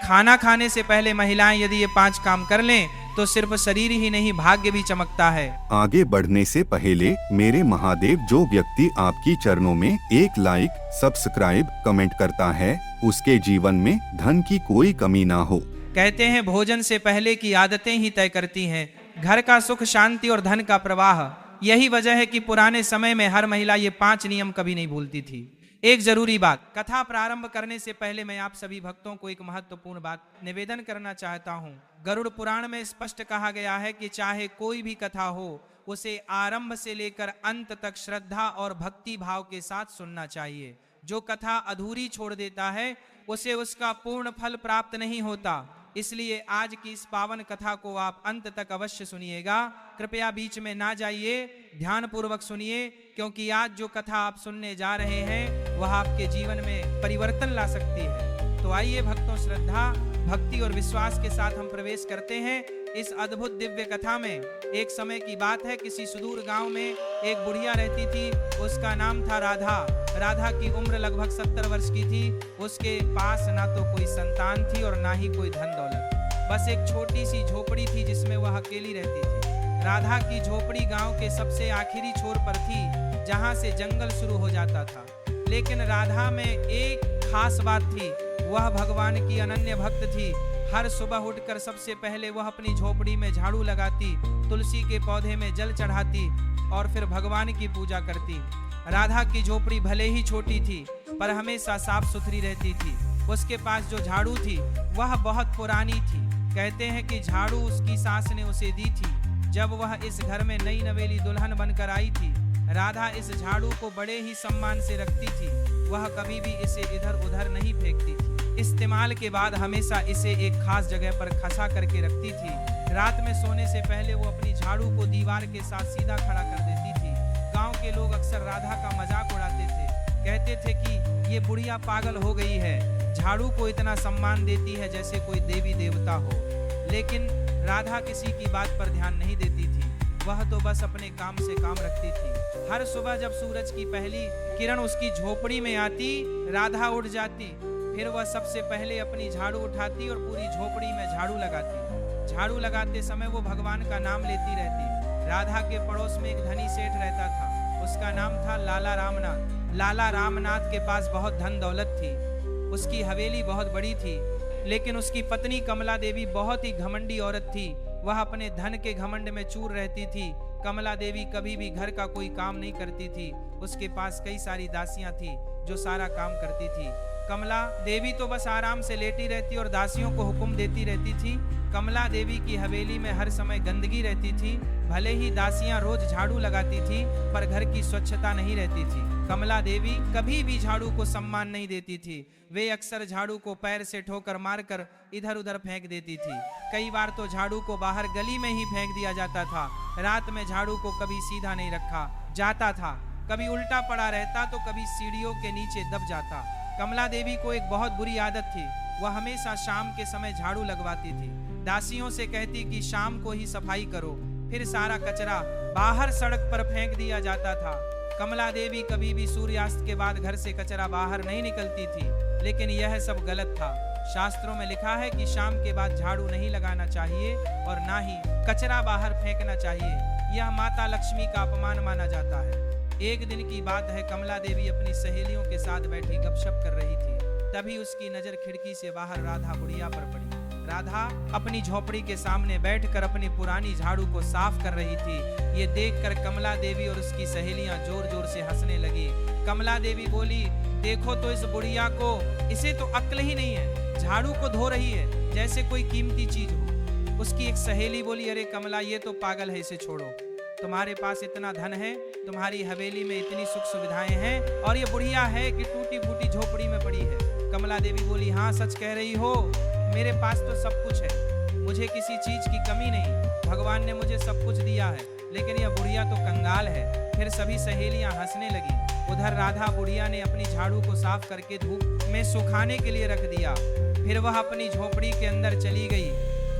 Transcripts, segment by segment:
खाना खाने से पहले महिलाएं यदि ये 5 काम कर लें तो सिर्फ शरीर ही नहीं भाग्य भी चमकता है। आगे बढ़ने से पहले मेरे महादेव, जो व्यक्ति आपकी चरणों में एक लाइक, सब्सक्राइब, कमेंट करता है उसके जीवन में धन की कोई कमी ना हो। कहते हैं भोजन से पहले की आदतें ही तय करती हैं घर का सुख, शांति और धन का प्रवाह। यही वजह है कि पुराने समय में हर महिला ये 5 नियम कभी नहीं भूलती थी। एक जरूरी बात, कथा प्रारंभ करने से पहले मैं आप सभी भक्तों को एक महत्वपूर्ण बात निवेदन करना चाहता हूँ। गरुड़ पुराण में स्पष्ट कहा गया है कि चाहे कोई भी कथा हो उसे आरंभ से लेकर अंत तक श्रद्धा और भक्ति भाव के साथ सुनना चाहिए। जो कथा अधूरी छोड़ देता है उसे उसका पूर्ण फल प्राप्त नहीं होता। इसलिए आज की इस पावन कथा को आप अंत तक अवश्य सुनिएगा। कृपया बीच में ना जाइए, ध्यान पूर्वक सुनिए, क्योंकि आज जो कथा आप सुनने जा रहे हैं वह आपके जीवन में परिवर्तन ला सकती है। तो आइए भक्तों, श्रद्धा, भक्ति और विश्वास के साथ हम प्रवेश करते हैं इस अद्भुत दिव्य कथा में। एक समय की बात है, किसी सुदूर गांव में एक बुढ़िया रहती थी। उसका नाम था राधा। राधा की उम्र लगभग 70 वर्ष की थी। उसके पास ना तो कोई संतान थी और ना ही कोई धन दौलत। बस एक छोटी सी झोपड़ी थी जिसमें वह अकेली रहती थी। राधा की झोपड़ी गांव के सबसे आखिरी छोर पर थी, जहां से जंगल शुरू हो जाता था। लेकिन राधा में एक खास बात थी, वह भगवान की अनन्य भक्त थी। हर सुबह उठकर सबसे पहले वह अपनी झोपड़ी में झाड़ू लगाती, तुलसी के पौधे में जल चढ़ाती और फिर भगवान की पूजा करती। राधा की झोपड़ी भले ही छोटी थी पर हमेशा साफ सुथरी रहती थी। उसके पास जो झाड़ू थी वह बहुत पुरानी थी। कहते हैं कि झाड़ू उसकी सास ने उसे दी थी जब वह इस घर में नई नवेली दुल्हन बनकर आई थी। राधा इस झाड़ू को बड़े ही सम्मान से रखती थी। वह कभी भी इसे इधर उधर नहीं फेंकती थी। इस्तेमाल के बाद हमेशा इसे एक खास जगह पर खसा करके रखती थी। रात में सोने से पहले वो अपनी झाड़ू को दीवार के साथ सीधा खड़ा कर देती थी। गांव के लोग अक्सर राधा का मजाक उड़ाते थे, कहते थे कि ये बुढ़िया पागल हो गई है, झाड़ू को इतना सम्मान देती है जैसे कोई देवी देवता हो। लेकिन राधा किसी की बात पर ध्यान नहीं देती थी। वह तो बस अपने काम से काम रखती थी। हर सुबह जब सूरज की पहली किरण उसकी झोपड़ी में आती, राधा उठ जाती। फिर वह सबसे पहले अपनी झाड़ू उठाती और पूरी झोपड़ी में झाड़ू लगाती। झाड़ू लगाते समय वो भगवान का नाम लेती रहती। राधा के पड़ोस में एक धनी सेठ रहता था। उसका नाम था लाला रामनाथ। लाला रामनाथ के पास बहुत धन दौलत थी। उसकी हवेली बहुत बड़ी थी, लेकिन उसकी पत्नी कमला देवी बहुत ही घमंडी औरत थी। वह अपने धन के घमंड में चूर रहती थी। कमला देवी कभी भी घर का कोई काम नहीं करती थी। उसके पास कई सारी दासियां थी जो सारा काम करती थी। कमला देवी तो बस आराम से लेटी रहती और दासियों को हुक्म देती रहती थी। कमला देवी की हवेली में हर समय गंदगी रहती थी। भले ही दासियां रोज झाड़ू लगाती थी पर घर की स्वच्छता नहीं रहती थी। कमला देवी कभी भी झाड़ू को सम्मान नहीं देती थी। वे अक्सर झाड़ू को पैर से ठोकर मारकर इधर उधर फेंक देती थी। कई बार तो झाड़ू को बाहर गली में ही फेंक दिया जाता था। रात में झाड़ू को कभी सीधा नहीं रखा जाता था, कभी उल्टा पड़ा रहता तो कभी सीढ़ियों के नीचे दब जाता। कमला देवी को एक बहुत बुरी आदत थी। वह हमेशा शाम के समय झाड़ू लगवाती थी। दासियों से कहती कि शाम को ही सफाई करो, फिर सारा कचरा बाहर सड़क पर फेंक दिया जाता था। कमला देवी कभी भी सूर्यास्त के बाद घर से कचरा बाहर नहीं निकलती थी, लेकिन यह सब गलत था। शास्त्रों में लिखा है कि शाम के बाद झाड़ू नहीं लगाना चाहिए और ना ही कचरा बाहर फेंकना चाहिए। यह माता लक्ष्मी का अपमान माना जाता है। एक दिन की बात है, कमला देवी अपनी सहेलियों के साथ बैठी गपशप कर रही थी। तभी उसकी नजर खिड़की से बाहर राधा बुढ़िया पर पड़ी। राधा अपनी झोपड़ी के सामने बैठकर अपनी पुरानी झाड़ू को साफ कर रही थी। ये देखकर कमला देवी और उसकी सहेलियां जोर जोर से हंसने लगी। कमला देवी बोली, देखो तो इस बुढ़िया को, इसे तो अक्ल ही नहीं है, झाड़ू को धो रही है जैसे कोई कीमती चीज हो। उसकी एक सहेली बोली, अरे कमला, ये तो पागल है, इसे छोड़ो। तुम्हारे पास इतना धन है, तुम्हारी हवेली में इतनी सुख सुविधाएं हैं और ये बुढ़िया है कि टूटी फूटी झोपड़ी में पड़ी है। कमला देवी बोली, हाँ सच कह रही हो, मेरे पास तो सब कुछ है, मुझे किसी चीज की कमी नहीं। भगवान ने मुझे सब कुछ दिया है, लेकिन यह बुढ़िया तो कंगाल है। फिर सभी सहेलियां हंसने लगी। उधर राधा बुढ़िया ने अपनी झाड़ू को साफ करके धूप में सुखाने के लिए रख दिया। फिर वह अपनी झोपड़ी के अंदर चली गई।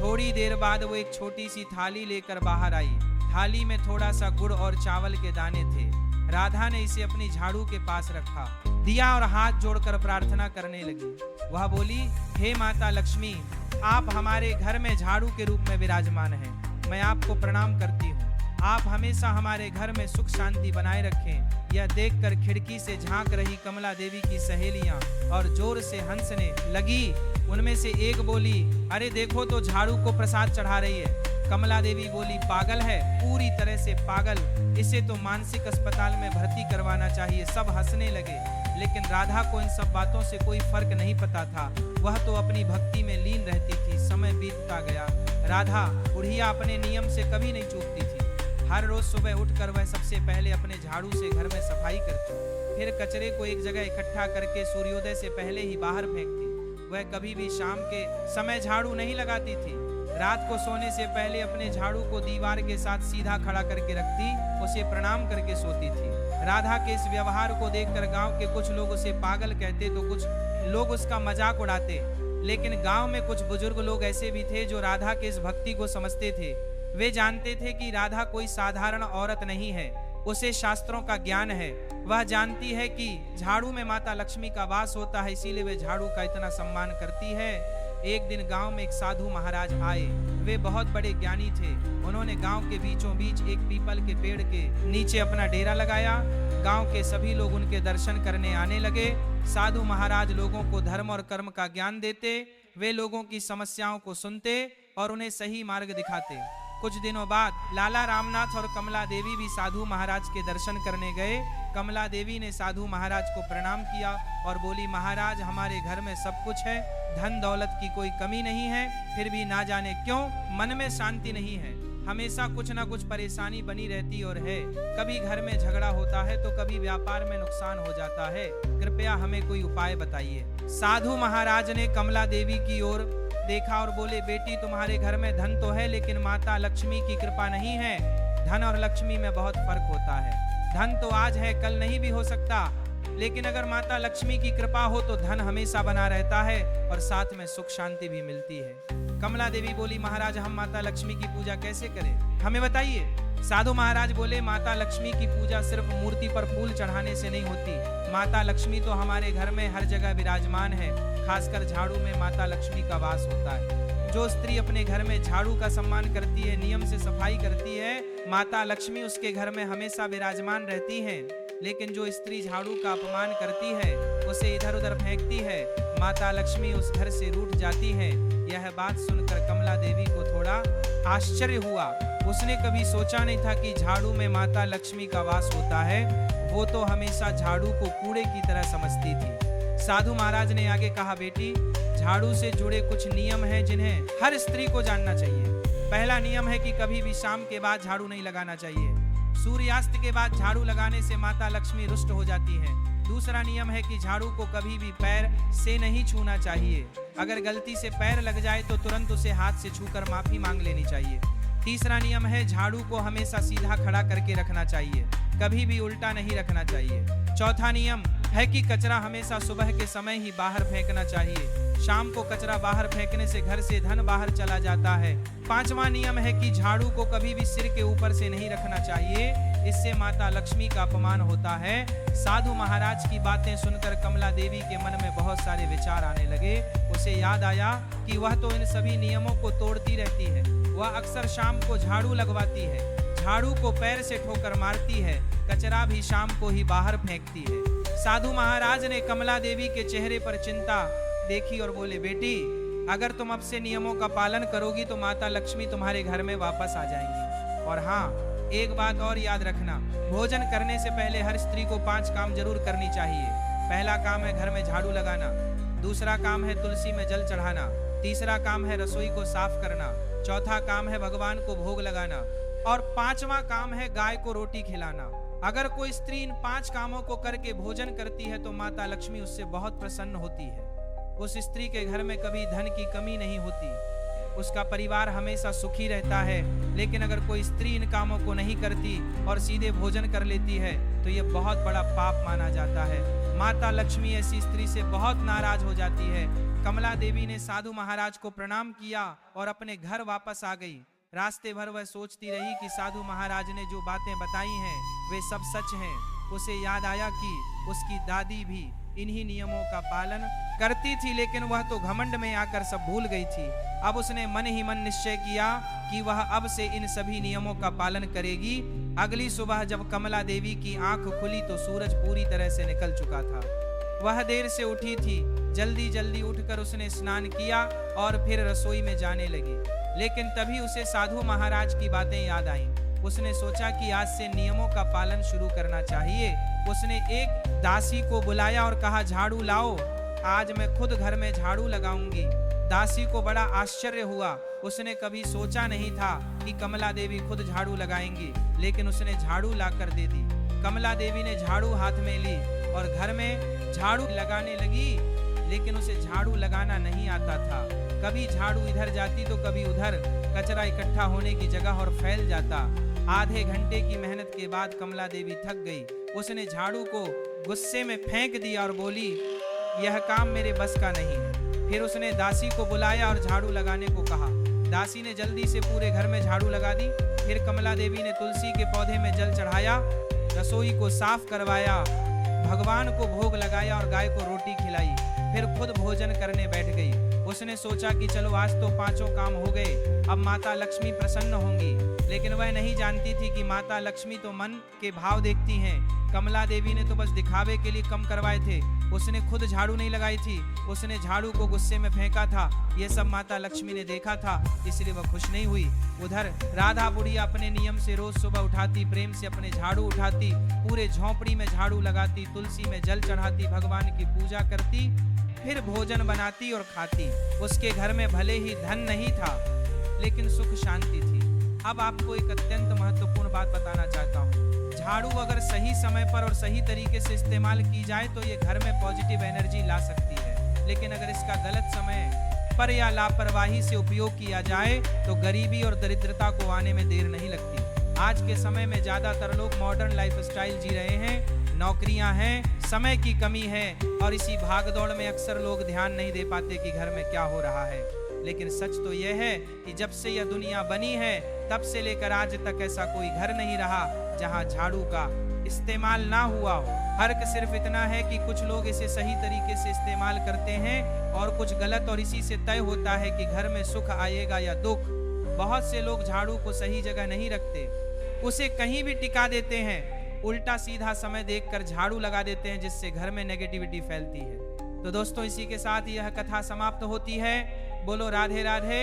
थोड़ी देर बाद वो एक छोटी सी थाली लेकर बाहर आई। थाली में थोड़ा सा गुड़ और चावल के दाने थे। राधा ने इसे अपनी झाड़ू के पास रखा, दिया और हाथ जोड़कर प्रार्थना करने लगी। वह बोली, हे माता लक्ष्मी, आप हमारे घर में झाड़ू के रूप में विराजमान हैं। मैं आपको प्रणाम करती हूँ। आप हमेशा हमारे घर में सुख शांति बनाए रखें। यह देखकर खिड़की से झांक रही कमला देवी की सहेलियां और जोर से हंसने लगी। उनमें से एक बोली, अरे देखो तो झाड़ू को प्रसाद चढ़ा रही है। कमला देवी बोली, पागल है, पूरी तरह से पागल, इसे तो मानसिक अस्पताल में भर्ती करवाना चाहिए। सब हंसने लगे, लेकिन राधा को इन सब बातों से कोई फर्क नहीं पता था। वह तो अपनी भक्ति में लीन रहती थी। समय बीतता गया। राधा बुढ़िया अपने नियम से कभी नहीं चूकती थी। हर रोज सुबह उठकर वह सबसे पहले अपने झाड़ू से घर में सफाई करती, फिर कचरे को एक जगह इकट्ठा करके सूर्योदय से पहले ही बाहर फेंकती। वह कभी भी शाम के समय झाड़ू नहीं लगाती थी। रात को सोने से पहले अपने झाड़ू को दीवार के साथ सीधा खड़ा करके रखती, उसे प्रणाम करके सोती थी। राधा के इस व्यवहार को देखकर गांव के कुछ लोग उसे पागल कहते तो कुछ लोग उसका मजाक उड़ाते, लेकिन गांव में कुछ बुजुर्ग लोग ऐसे भी थे जो राधा के इस भक्ति को समझते थे। वे जानते थे कि राधा कोई साधारण औरत नहीं है, उसे शास्त्रों का ज्ञान है। वह जानती है कि झाड़ू में माता लक्ष्मी का वास होता है, इसीलिए वे झाड़ू का इतना सम्मान करती है। एक दिन गांव में एक साधु महाराज आए। वे बहुत बड़े ज्ञानी थे। उन्होंने गांव के बीचों बीच एक पीपल के पेड़ के नीचे अपना डेरा लगाया। गांव के सभी लोग उनके दर्शन करने आने लगे। साधु महाराज लोगों को धर्म और कर्म का ज्ञान देते, वे लोगों की समस्याओं को सुनते और उन्हें सही मार्ग दिखाते। कुछ दिनों बाद लाला रामनाथ और कमला देवी भी साधु महाराज के दर्शन करने गए। कमला देवी ने साधु महाराज को प्रणाम किया और बोली, महाराज, हमारे घर में सब कुछ है, धन दौलत की कोई कमी नहीं है, फिर भी ना जाने क्यों मन में शांति नहीं है। हमेशा कुछ ना कुछ परेशानी बनी रहती और है। कभी घर में झगड़ा होता है तो कभी व्यापार में नुकसान हो जाता है। कृपया हमें कोई उपाय बताइए। साधु महाराज ने कमला देवी की ओर देखा और बोले, बेटी, तुम्हारे घर में धन तो है, लेकिन माता लक्ष्मी की कृपा नहीं है। धन और लक्ष्मी में बहुत फर्क होता है। धन तो आज है, कल नहीं भी हो सकता, लेकिन अगर माता लक्ष्मी की कृपा हो तो धन हमेशा बना रहता है और साथ में सुख शांति भी मिलती है। कमला देवी बोली, महाराज, हम माता लक्ष्मी की पूजा कैसे करें, हमें बताइए। साधु महाराज बोले, माता लक्ष्मी की पूजा सिर्फ मूर्ति पर फूल चढ़ाने से नहीं होती। माता लक्ष्मी तो हमारे घर में हर जगह विराजमान है। खासकर झाड़ू में माता लक्ष्मी का वास होता है। जो स्त्री अपने घर में झाड़ू का सम्मान करती है, नियम से सफाई करती है, माता लक्ष्मी उसके घर में हमेशा विराजमान रहती हैं। लेकिन जो स्त्री झाड़ू का अपमान करती है, उसे इधर उधर फेंकती है, माता लक्ष्मी उस घर से रूठ जाती है। यह बात सुनकर कमला देवी को थोड़ा आश्चर्य हुआ। उसने कभी सोचा नहीं था कि झाड़ू में माता लक्ष्मी का वास होता है। वो तो हमेशा झाड़ू को कूड़े की तरह समझती थी। साधु महाराज ने आगे कहा, बेटी, झाड़ू से जुड़े कुछ नियम हैं जिन्हें हर स्त्री को जानना चाहिए। पहला नियम है कि कभी भी शाम के बाद झाड़ू नहीं लगाना चाहिए। सूर्यास्त के बाद झाड़ू लगाने से माता लक्ष्मी रुष्ट हो जाती है। दूसरा नियम है कि झाड़ू को कभी भी पैर से नहीं छूना चाहिए। अगर गलती से पैर लग जाए तो तुरंत उसे हाथ से छूकर माफी मांग लेनी चाहिए। तीसरा नियम है, झाड़ू को हमेशा सीधा खड़ा करके रखना चाहिए, कभी भी उल्टा नहीं रखना चाहिए। चौथा नियम है कि कचरा हमेशा सुबह के समय ही बाहर फेंकना चाहिए। शाम को कचरा बाहर फेंकने से घर से धन बाहर चला जाता है। पांचवा नियम है कि झाड़ू को कभी भी सिर के ऊपर से नहीं रखना चाहिए, इससे माता लक्ष्मी का अपमान होता है। साधु महाराज की बातें सुनकर कमला देवी के मन में बहुत सारे विचार आने लगे। उसे याद आया कि वह तो इन सभी नियमों को तोड़ती रहती है। वह अक्सर शाम को झाड़ू लगवाती है, झाड़ू को पैर से ठोकर मारती है, कचरा भी शाम को ही बाहर फेंकती है। साधु महाराज ने कमला देवी के चेहरे पर चिंता देखी और बोले, बेटी, अगर तुम अब से नियमों का पालन करोगी तो माता लक्ष्मी तुम्हारे घर में वापस आ जाएंगी। और हाँ, एक बात और याद रखना, भोजन करने से पहले हर स्त्री को 5 काम जरूर करनी चाहिए। पहला काम है घर में झाड़ू लगाना, दूसरा काम है तुलसी में जल चढ़ाना, तीसरा काम है रसोई को साफ करना, चौथा काम है भगवान को भोग लगाना और 5वां काम है गाय को रोटी खिलाना। अगर कोई स्त्री इन 5 कामों को करके भोजन करती है तो माता लक्ष्मी उससे बहुत प्रसन्न होती है। उस स्त्री के घर में कभी धन की कमी नहीं होती, उसका परिवार हमेशा सुखी रहता है। लेकिन अगर कोई स्त्री इन कामों को नहीं करती और सीधे भोजन कर लेती है तो यह बहुत बड़ा पाप माना जाता है। माता लक्ष्मी ऐसी स्त्री से बहुत नाराज हो जाती है। कमला देवी ने साधु महाराज को प्रणाम किया और अपने घर वापस आ गई। रास्ते भर वह सोचती रही कि साधु महाराज ने जो बातें बताई हैं वे सब सच हैं। उसे याद आया कि उसकी दादी भी इन्हीं नियमों का पालन करती थी, लेकिन वह तो घमंड में आकर सब भूल गई थी। अब उसने मन ही मन निश्चय किया कि वह अब से इन सभी नियमों का पालन करेगी। अगली सुबह जब कमला देवी की आंख खुली तो सूरज पूरी तरह से निकल चुका था। वह देर से उठी थी, जल्दी जल्दी उठकर उसने स्नान किया और फिर रसोई में जाने लगी। लेकिन तभी उसे साधु महाराज की बातें याद आईं। उसने सोचा कि आज से नियमों का पालन शुरू करना चाहिए। उसने एक दासी को बुलाया और कहा, झाड़ू लाओ, आज मैं खुद घर में झाड़ू लगाऊंगी। दासी को बड़ा आश्चर्य हुआ। उसने कभी सोचा नहीं था कि कमला देवी खुद झाड़ू लगाएंगी, लेकिन उसने झाड़ू लाकर दे दी। कमला देवी ने झाड़ू हाथ में ली और घर में झाड़ू लगाने लगी, लेकिन उसे झाड़ू लगाना नहीं आता था। कभी झाड़ू इधर जाती तो कभी उधर, कचरा इकट्ठा होने की जगह और फैल जाता। आधे घंटे की मेहनत के बाद कमला देवी थक गई। उसने झाड़ू को गुस्से में फेंक दिया और बोली, यह काम मेरे बस का नहीं है। फिर उसने दासी को बुलाया और झाड़ू लगाने को कहा। दासी ने जल्दी से पूरे घर में झाड़ू लगा दी। फिर कमला देवी ने तुलसी के पौधे में जल चढ़ाया, रसोई को साफ करवाया, भगवान को भोग लगाया और गाय को रोटी खिलाई। फिर खुद भोजन करने बैठ गई। उसने सोचा कि चलो आज तो पांचों काम हो गए, अब माता लक्ष्मी प्रसन्न होंगी। लेकिन वह नहीं जानती थी कि माता लक्ष्मी तो मन के भाव देखती हैं। कमला देवी ने तो बस दिखावे के लिए कम करवाए थे। उसने खुद झाड़ू नहीं लगाई थी। उसने झाड़ू को गुस्से में फेंका था। यह सब माता लक्ष्मी ने देखा था, इसलिए वह खुश नहीं हुई। उधर राधा बुढ़िया अपने नियम से रोज सुबह उठाती, प्रेम से अपने झाड़ू उठाती, पूरे झोंपड़ी में झाड़ू लगाती, तुलसी में जल चढ़ाती, भगवान की पूजा करती, फिर भोजन बनाती और खाती। उसके घर में भले ही धन नहीं था, लेकिन सुख शांति थी। अब आपको एक अत्यंत महत्वपूर्ण बात बताना चाहता हूँ। झाड़ू अगर सही समय पर और सही तरीके से इस्तेमाल की जाए तो ये घर में पॉजिटिव एनर्जी ला सकती है, लेकिन अगर इसका गलत समय पर या लापरवाही से उपयोग किया जाए तो गरीबी और दरिद्रता को आने में देर नहीं लगती। आज के समय में ज्यादातर लोग मॉडर्न लाइफस्टाइल जी रहे हैं, नौकरियां हैं, समय की कमी है और इसी भागदौड़ में अक्सर लोग ध्यान नहीं दे पाते कि घर में क्या हो रहा है। लेकिन सच तो यह है कि जब से यह दुनिया बनी है तब से लेकर आज तक ऐसा कोई घर नहीं रहा जहां झाड़ू का इस्तेमाल ना हुआ हो। फर्क सिर्फ इतना है कि कुछ लोग इसे सही तरीके से इस्तेमाल करते हैं और कुछ गलत, और इसी से तय होता है कि घर में सुख आएगा या दुख। बहुत से लोग झाड़ू को सही जगह नहीं रखते, उसे कहीं भी टिका देते हैं, उल्टा सीधा समय देखकर झाड़ू लगा देते हैं, जिससे घर में नेगेटिविटी फैलती है। तो दोस्तों, इसी के साथ यह कथा समाप्त होती है। बोलो राधे राधे।